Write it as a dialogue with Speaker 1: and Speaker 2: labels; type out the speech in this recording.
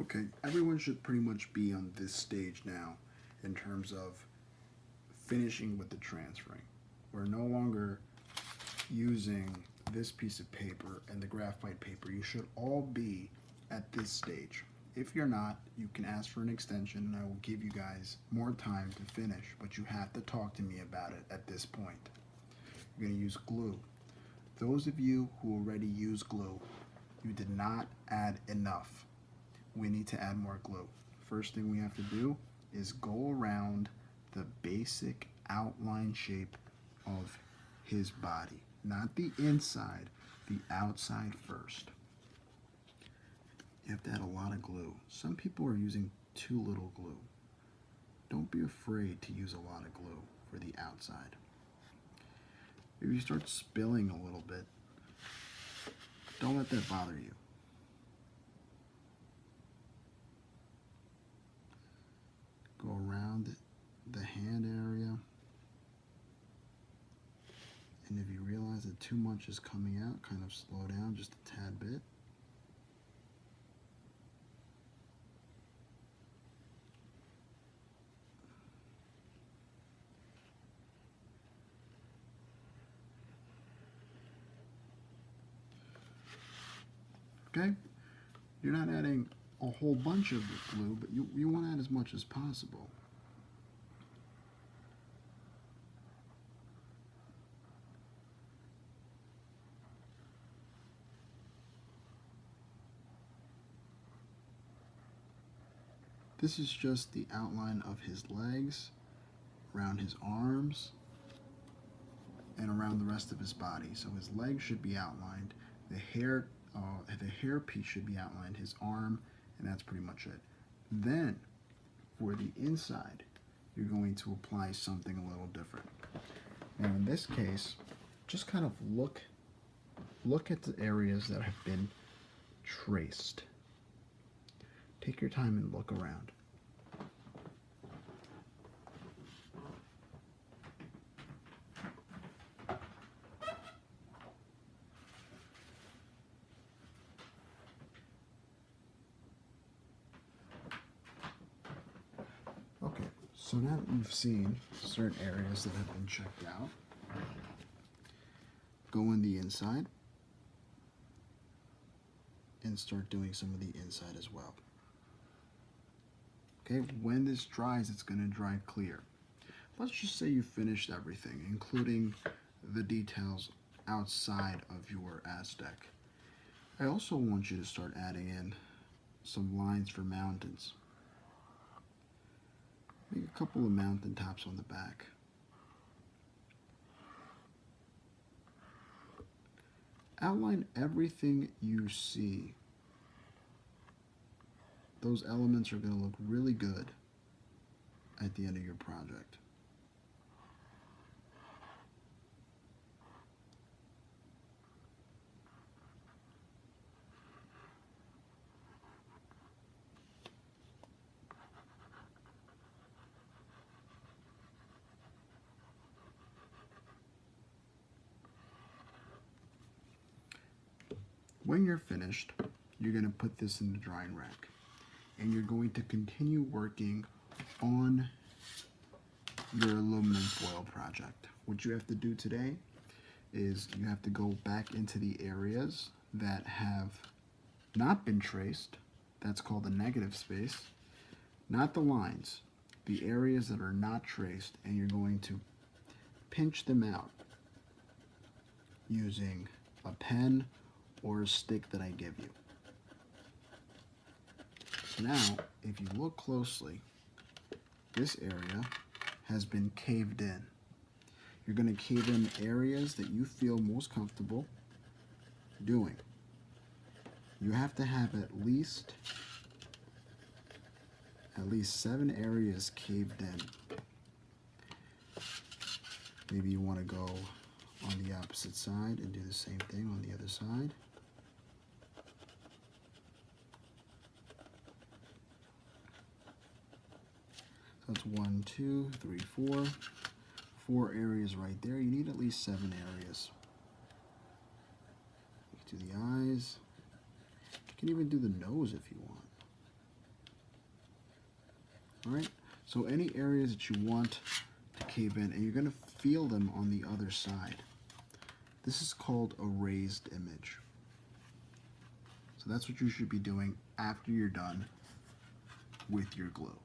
Speaker 1: Okay, everyone should pretty much be on this stage now in terms of finishing with the transferring. We're no longer using this piece of paper and the graphite paper. You should all be at this stage. If you're not, you can ask for an extension and I will give you guys more time to finish, but you have to talk to me about it at this point. You're going to use glue. Those of you who already use glue, you did not add enough. We need to add more glue. First thing we have to do is go around the basic outline shape of his body. Not the inside, the outside first. You have to add a lot of glue. Some people are using too little glue. Don't be afraid to use a lot of glue for the outside. If you start spilling a little bit, don't let that bother you. Go around the hand area. And if you realize that too much is coming out, kind of slow down just a tad bit. Okay? You're not adding a whole bunch of glue, but you want to add as much as possible. This is just the outline of his legs, around his arms, and around the rest of his body. So his legs should be outlined, the hair piece should be outlined, his arm, and that's pretty much it. Then, for the inside, you're going to apply something a little different. Now in this case, just kind of look at the areas that have been traced. Take your time and look around. Okay, so now that you've seen certain areas that have been checked out, go in the inside and start doing some of the inside as well. Okay, when this dries, it's going to dry clear. Let's just say you finished everything, including the details outside of your Aztec. I also want you to start adding in some lines for mountains. Make a couple of mountain tops on the back. Outline everything you see. Those elements are going to look really good at the end of your project. When you're finished, you're going to put this in the drying rack. And you're going to continue working on your aluminum foil project. What you have to do today is you have to go back into the areas that have not been traced. That's called the negative space. Not the lines. The areas that are not traced, and you're going to pinch them out using a pen or a stick that I give you. So now, if you look closely, this area has been caved in. You're going to cave in areas that you feel most comfortable doing. You have to have at least 7 areas caved in. Maybe you want to go on the opposite side and do the same thing on the other side. That's 1, 2, 3, 4. 4 areas right there. You need at least 7 areas. You can do the eyes. You can even do the nose if you want. All right? So any areas that you want to cave in, and you're going to feel them on the other side. This is called a raised image. So that's what you should be doing after you're done with your glue.